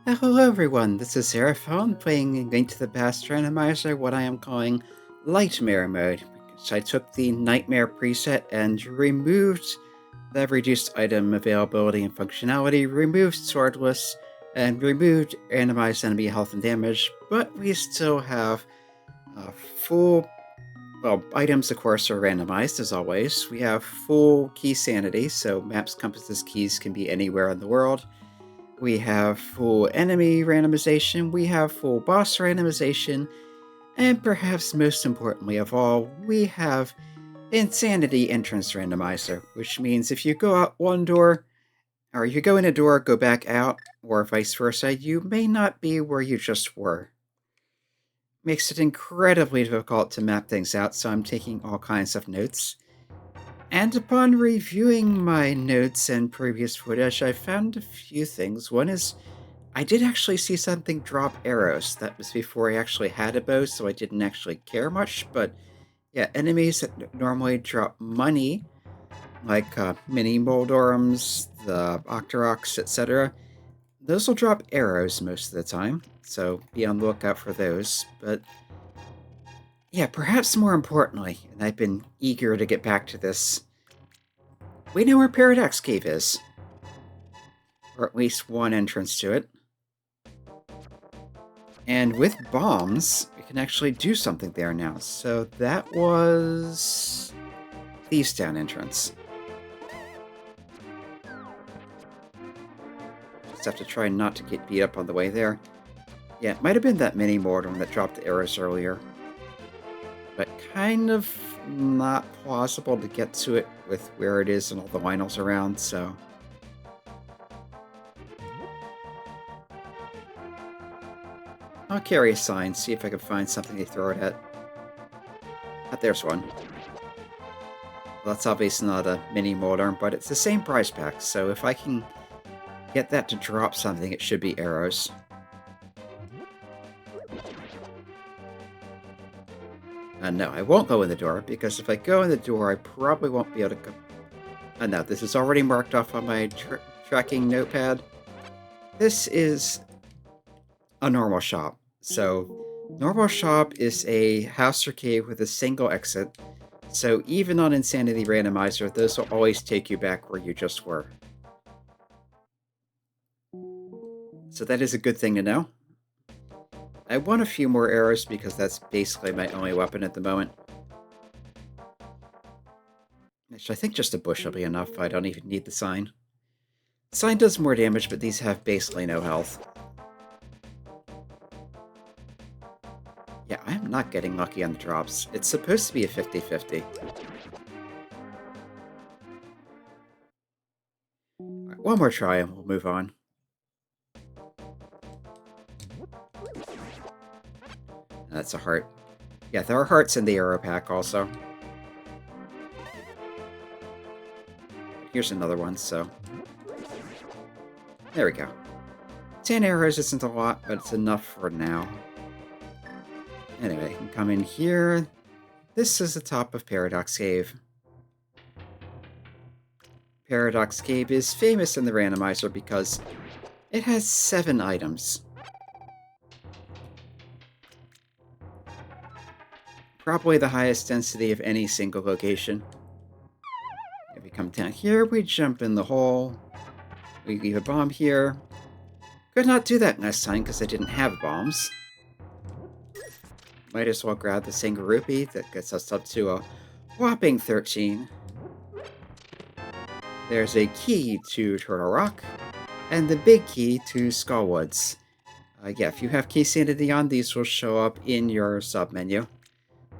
Hello everyone, this is Seraphon playing Link to the Past Randomizer, what I am calling Litemare mode, because I took the Nightmare preset and removed the reduced item availability and functionality, removed Swordless, and removed randomized enemy health and damage, but we still have full, well, items of course are randomized as always. We have full Keysanity, so maps, compasses, keys can be anywhere in the world. We have full enemy randomization, we have full boss randomization, and perhaps most importantly of all, we have Insanity Entrance Randomizer, which means if you go out one door, or you go in a door, go back out, or vice versa, you may not be where you just were. Makes it incredibly difficult to map things out, so I'm taking all kinds of notes. And upon reviewing my notes and previous footage, I found a few things. One is, I did actually see something drop arrows. That was before I actually had a bow, so I didn't actually care much. But yeah, enemies that normally drop money, like mini Moldorums, the Octoroks, etc., those will drop arrows most of the time. So be on the lookout for those. But yeah, perhaps more importantly, and I've been eager to get back to this, we know where Paradox Cave is. Or at least one entrance to it. And with bombs, we can actually do something there now. So that was Thieves Town entrance. Just have to try not to get beat up on the way there. Yeah, it might have been that mini Mordor that dropped the arrows earlier. But kind of not plausible to get to it with where it is and all the vinyls around, so... I'll carry a sign, see if I can find something to throw it at. Ah, there's one. Well, that's obviously not a mini Moldorm, but it's the same prize pack, so if I can get that to drop something, it should be arrows. No, I won't go in the door, because if I go in the door, I probably won't be able to go... no, this is already marked off on my tracking notepad. This is a normal shop. So, normal shop is a house or cave with a single exit. So even on Insanity Randomizer, those will always take you back where you just were. So that is a good thing to know. I want a few more arrows because that's basically my only weapon at the moment. Which I think just a bush will be enough. I don't even need the sign. The sign does more damage, but these have basically no health. Yeah, I'm not getting lucky on the drops. It's supposed to be a 50-50. Alright, one more try and we'll move on. That's a heart. Yeah, there are hearts in the arrow pack also. Here's another one, so... There we go. 10 arrows isn't a lot, but it's enough for now. Anyway, I can come in here. This is the top of Paradox Cave. Paradox Cave is famous in the randomizer because it has 7 items. Probably the highest density of any single location. If we come down here, we jump in the hole. We leave a bomb here. Could not do that last time because I didn't have bombs. Might as well grab the single rupee that gets us up to a whopping 13. There's a key to Turtle Rock, and the big key to Skullwoods. Yeah, if you have Keysanity on, these will show up in your sub-menu.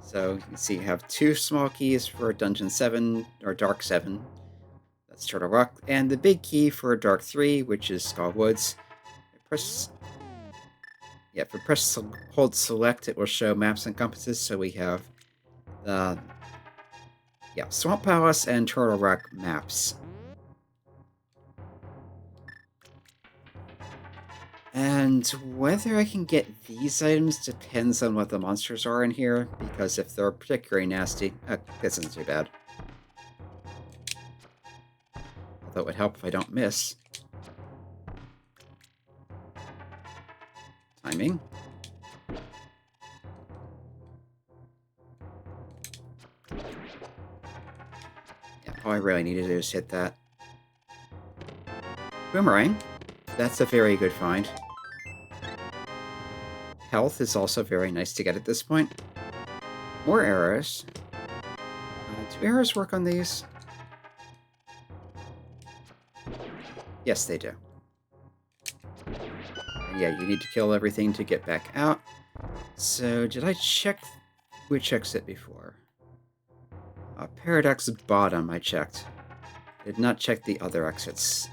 So you can see you have 2 small keys for Dungeon 7, or Dark 7. That's Turtle Rock, and the big key for Dark 3, which is Skullwoods. If we hold select, it will show maps and compasses, so we have the Swamp Palace and Turtle Rock maps. And whether I can get these items depends on what the monsters are in here, because if they're particularly nasty, this isn't too bad. Although it would help if I don't miss. Timing. Yeah, all I really needed to do is hit that. Boomerang. That's a very good find. Health is also very nice to get at this point. More arrows. Do arrows work on these? Yes, they do. And yeah, you need to kill everything to get back out. So, did I check which exit before? Paradox bottom, I checked. Did not check the other exits.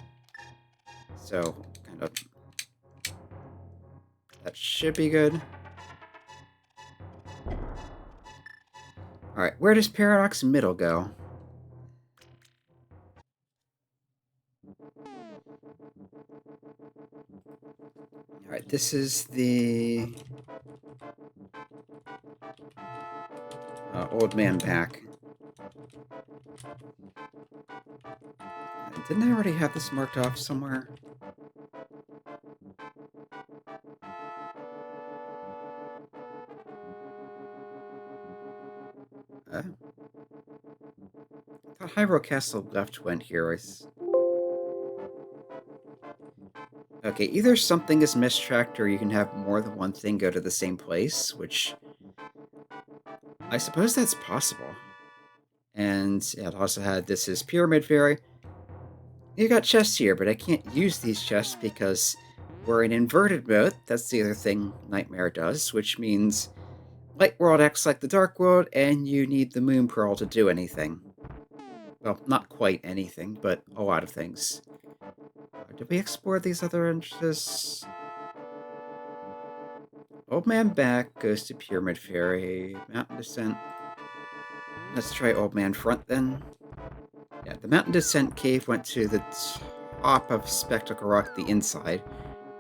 So, kind of... that should be good. Alright, where does Paradox Middle go? Alright, this is the... old man back. Didn't I already have this marked off somewhere? I thought Hyrule Castle left went here. Okay, either something is mistracked or you can have more than one thing go to the same place, which... I suppose that's possible. And yeah, it also had this is Pyramid Fairy. You got chests here, but I can't use these chests because we're in inverted mode. That's the other thing Nightmare does, which means Light World acts like the Dark World, and you need the Moon Pearl to do anything. Well, not quite anything, but a lot of things. Did we explore these other entrances? Old Man Back goes to Pyramid Fairy. Mountain Descent. Let's try Old Man Front then. Yeah, the Mountain Descent cave went to the top of Spectacle Rock, the inside,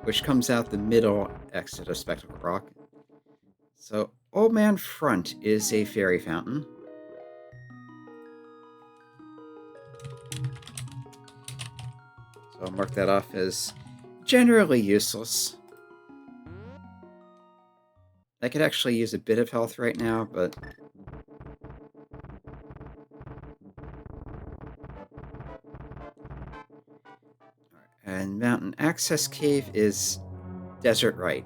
which comes out the middle exit of Spectacle Rock. So, Old Man Front is a fairy fountain. So I'll mark that off as generally useless. I could actually use a bit of health right now, but... And Mountain Access Cave is Desert Right.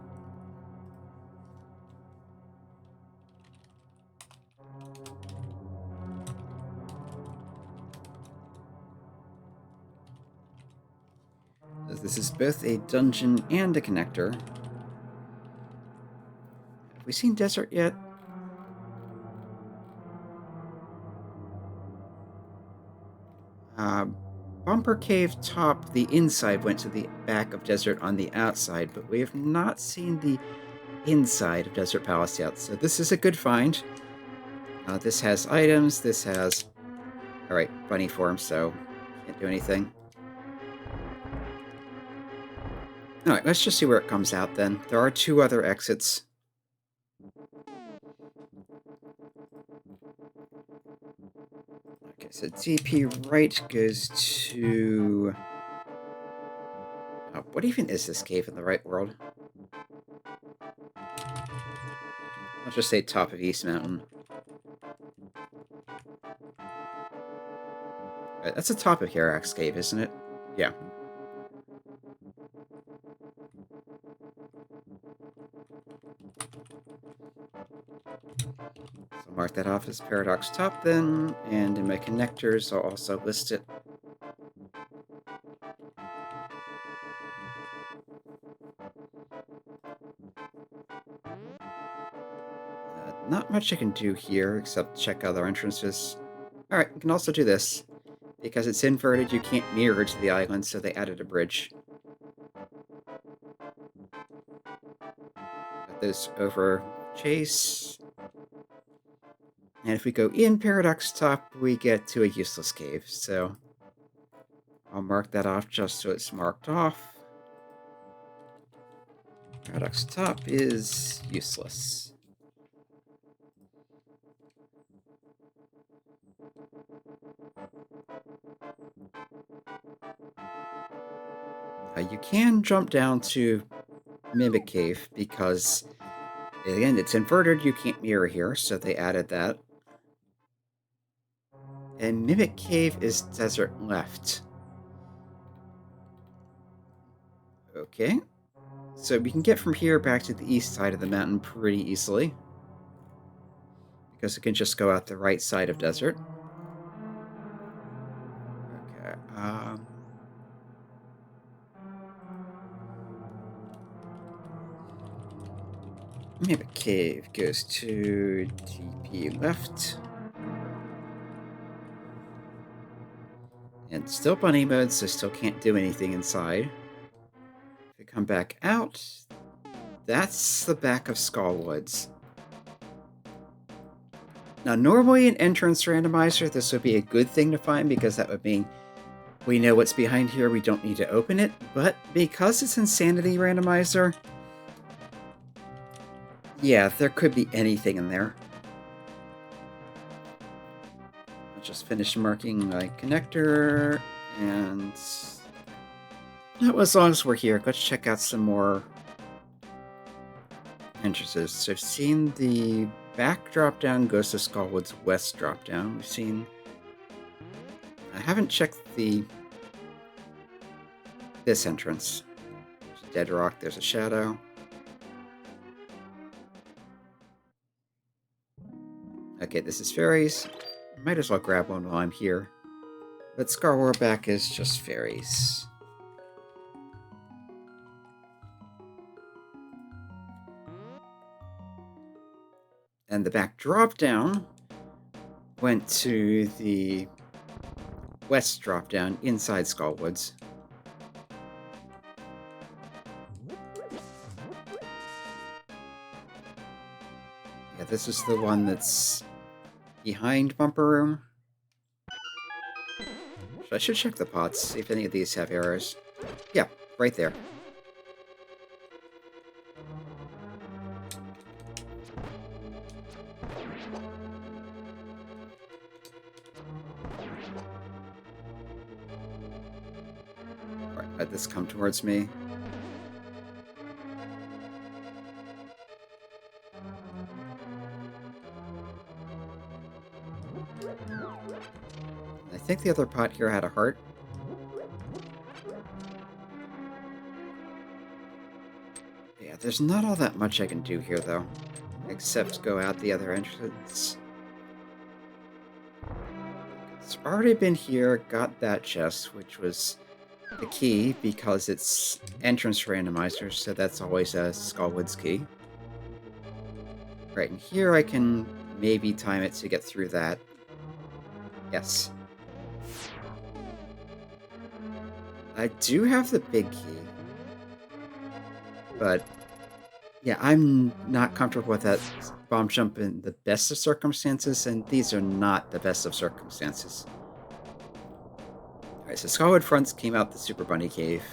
This is both a dungeon and a connector. Have we seen Desert yet? Bumper Cave top, the inside went to the back of Desert on the outside, but we have not seen the inside of Desert Palace yet, so this is a good find. This has items, this has... Alright, bunny form, so can't do anything. Alright, let's just see where it comes out then. There are two other exits. Okay, so DP right goes to... what even is this cave in the right world? I'll just say top of East Mountain. Right, that's the top of Hirax Cave, isn't it? Yeah. So mark that off as Paradox Top then, and in my connectors I'll also list it. Not much I can do here except check other entrances. Alright, you can also do this. Because it's inverted, you can't mirror to the island, so they added a bridge. Got this over Chase. And if we go in Paradox Top, we get to a useless cave, so I'll mark that off just so it's marked off. Paradox Top is useless. You can jump down to Mimic Cave because, again, it's inverted. You can't mirror here, so they added that. And Mimic Cave is desert left. Okay. So we can get from here back to the east side of the mountain pretty easily, because it can just go out the right side of desert. Okay. Mimic Cave goes to DP left. And still bunny mode, so still can't do anything inside. If we come back out, that's the back of Skullwoods. Now, normally in entrance randomizer, this would be a good thing to find because that would mean we know what's behind here, we don't need to open it. But because it's Insanity randomizer, yeah, there could be anything in there. I'll just finish marking my connector, and well, as long as we're here, let's check out some more entrances. So I've seen the back drop down goes to Skullwood's west drop down. We've seen... I haven't checked this entrance. There's a dead rock, there's a shadow. Okay, this is fairies. Might as well grab one while I'm here. But Scarwar back is just fairies. And the back drop down went to the west drop down inside Skullwoods. Yeah, this is the one that's behind Bumper Room. I should check the pots, see if any of these have errors. Yeah, right there. Alright, let this come towards me. I think the other pot here had a heart. Yeah, there's not all that much I can do here, though. Except go out the other entrance. It's already been here, got that chest, which was the key, because it's entrance randomizer, so that's always a Skullwoods key. Right, and here I can maybe time it to get through that. Yes. I do have the big key. But, yeah, I'm not comfortable with that bomb jump in the best of circumstances, and these are not the best of circumstances. Alright, so Skullwood Fronts came out the Super Bunny Cave.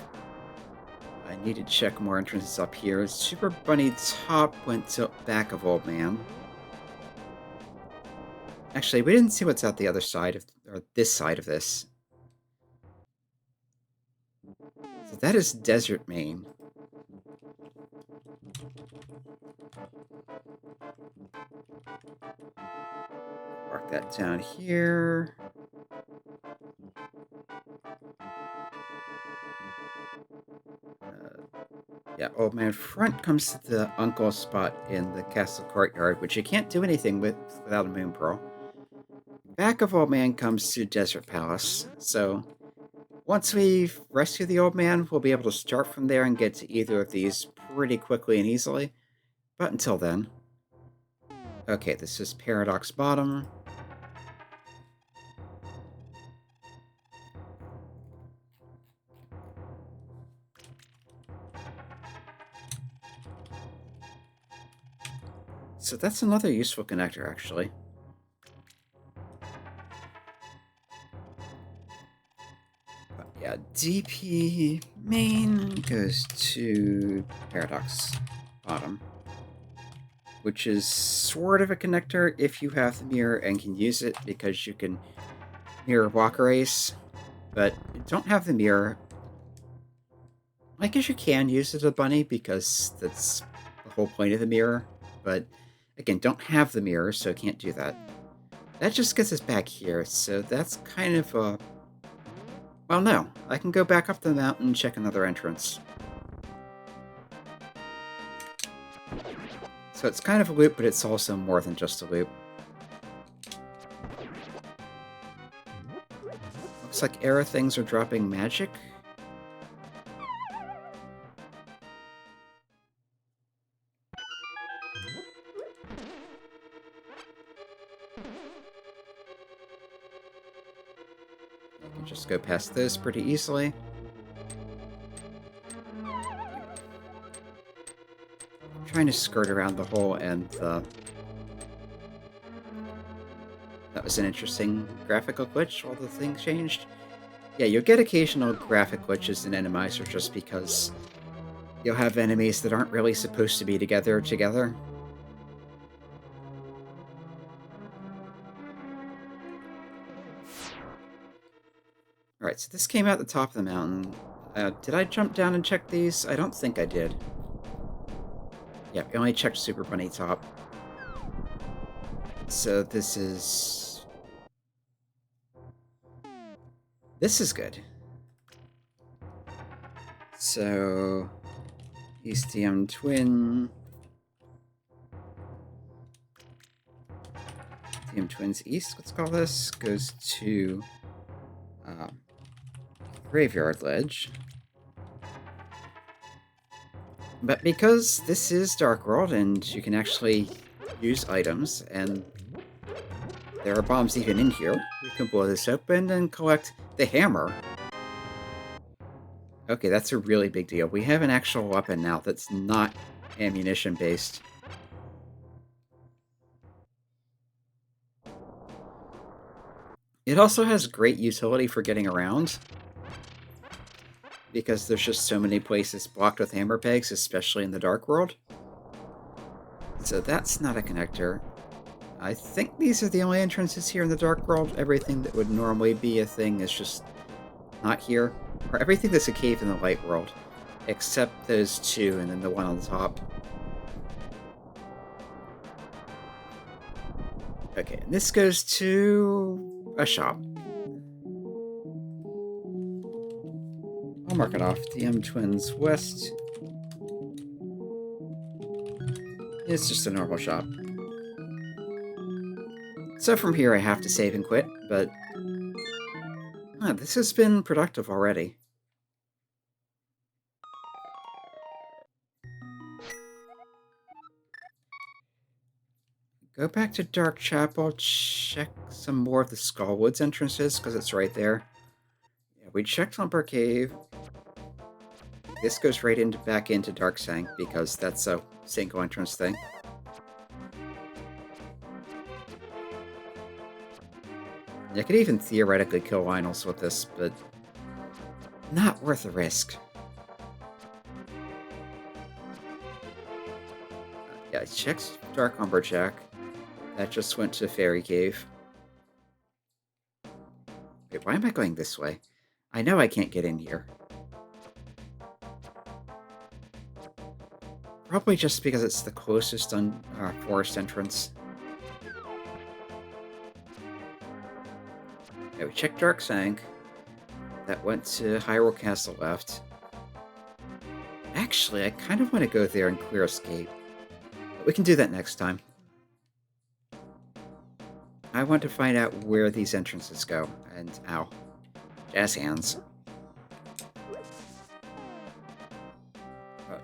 I need to check more entrances up here. Super Bunny Top went to back of Old Man. Actually, we didn't see what's out the other side of, or this side of this. So that is Desert Main. Mark that down here. Yeah, Old Man Front comes to the Uncle spot in the castle courtyard, which you can't do anything with without a Moon Pearl. Back of Old Man comes to Desert Palace, so once we rescue the Old Man, we'll be able to start from there and get to either of these pretty quickly and easily. But until then... Okay, this is Paradox Bottom. So that's another useful connector, actually. But yeah, DP main goes to Paradox Bottom, which is sort of a connector if you have the mirror and can use it, because you can mirror Walker Ace, but you don't have the mirror. I guess you can use it as a bunny because that's the whole point of the mirror. But again, don't have the mirror, so can't do that. That just gets us back here, so that's kind of a... Well, no. I can go back up the mountain and check another entrance. So it's kind of a loop, but it's also more than just a loop. Looks like arrow things are dropping magic. I can just go past those pretty easily. I'm trying to skirt around the hole, and that was an interesting graphical glitch. All the things changed. Yeah, you'll get occasional graphic glitches in Randomizer just because you'll have enemies that aren't really supposed to be together. Alright, so this came out the top of the mountain. Did I jump down and check these? I don't think I did. Yeah, I only checked Super Bunny Top. So this is... This is good. So... East DM Twin... DM Twins East, let's call this, goes to... Graveyard Ledge. But because this is Dark World and you can actually use items, and there are bombs even in here, we can blow this open and collect the hammer. Okay, that's a really big deal. We have an actual weapon now that's not ammunition-based. It also has great utility for getting around, because there's just so many places blocked with hammer pegs, especially in the Dark World. So that's not a connector. I think these are the only entrances here in the Dark World. Everything that would normally be a thing is just not here. Or everything that's a cave in the Light World, except those two and then the one on the top. Okay, and this goes to a shop. I'll mark it off. DM Twins West. It's just a normal shop. So from here I have to save and quit, but... this has been productive already. Go back to Dark Chapel, check some more of the Skullwoods entrances, because it's right there. Yeah, we checked Lumber Cave. This goes right back into Dark Sank, because that's a single entrance thing. I could even theoretically kill Lionels with this, but not worth the risk. Yeah, I checked Dark Lumberjack. That just went to Fairy Cave. Wait, why am I going this way? I know I can't get in here. Probably just because it's the closest forest entrance. Yeah, we checked Dark Sank. That went to Hyrule Castle left. Actually, I kind of want to go there and clear Escape. But we can do that next time. I want to find out where these entrances go. And, ow. Jazz hands.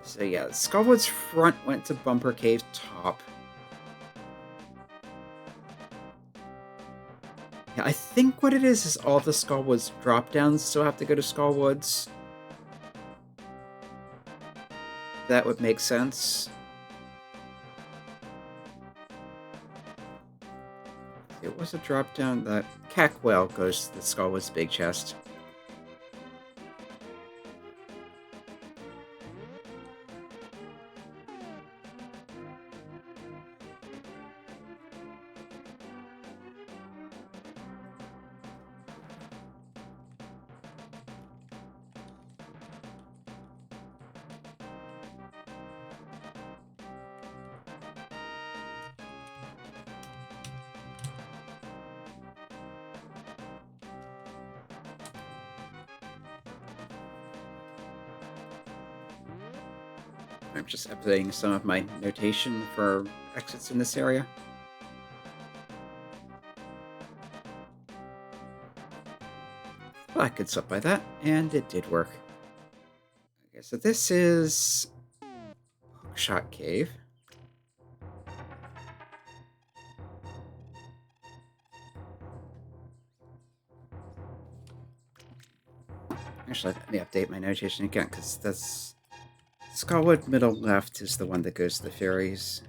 So yeah, Skullwood's front went to Bumper Cave top. Yeah, I think what it is all the Skullwoods drop-downs still have to go to Skullwoods. That would make sense. It was a drop-down that Cackwell goes to the Skullwoods big chest. I'm just updating some of my notation for exits in this area. Well, I could stop by that, and it did work. Okay, so this is Hookshot Cave. Actually, let me update my notation again, because that's... Skullwood middle left is the one that goes to the fairies.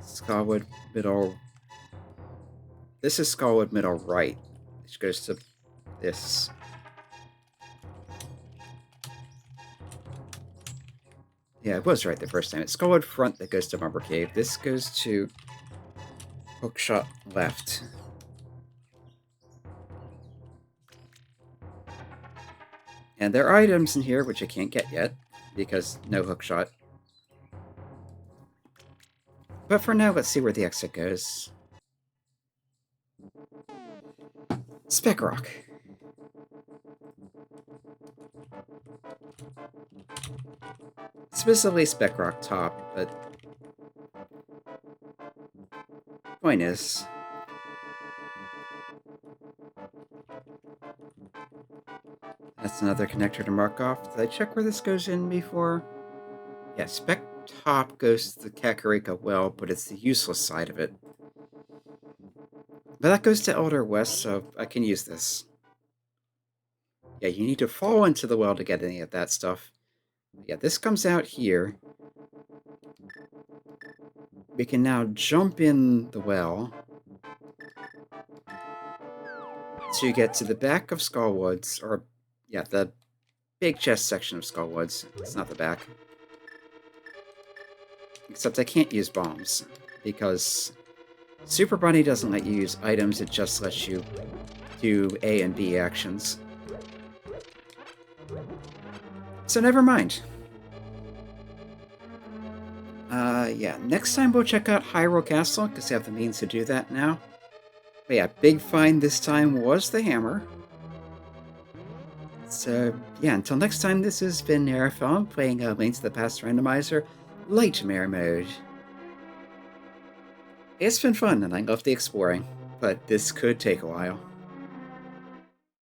Skullwood middle... This is Skullwood middle right, which goes to this. Yeah, it was right the first time. It's Skullwood front that goes to Mumber Cave. This goes to Hookshot left. And there are items in here which I can't get yet, because no hookshot. But for now, let's see where the exit goes. Spec Rock. Specifically Spec Rock top, but... point is... That's another connector to mark off. Did I check where this goes in before? Yeah, Spec Top goes to the Kakarika well, but it's the useless side of it. But that goes to Elder West, so I can use this. Yeah, you need to fall into the well to get any of that stuff. Yeah, this comes out here. We can now jump in the well to get to the back of Skullwoods, or, yeah, the big chest section of Skullwoods. It's not the back. Except I can't use bombs, because Super Bunny doesn't let you use items, it just lets you do A and B actions. So never mind. Yeah, next time we'll check out Hyrule Castle, because we have the means to do that now. But yeah, big find this time was the hammer. So, yeah, until next time, this has been Nerifon playing Link to the Past Randomizer, Litemare mode. It's been fun, and I love the exploring, but this could take a while.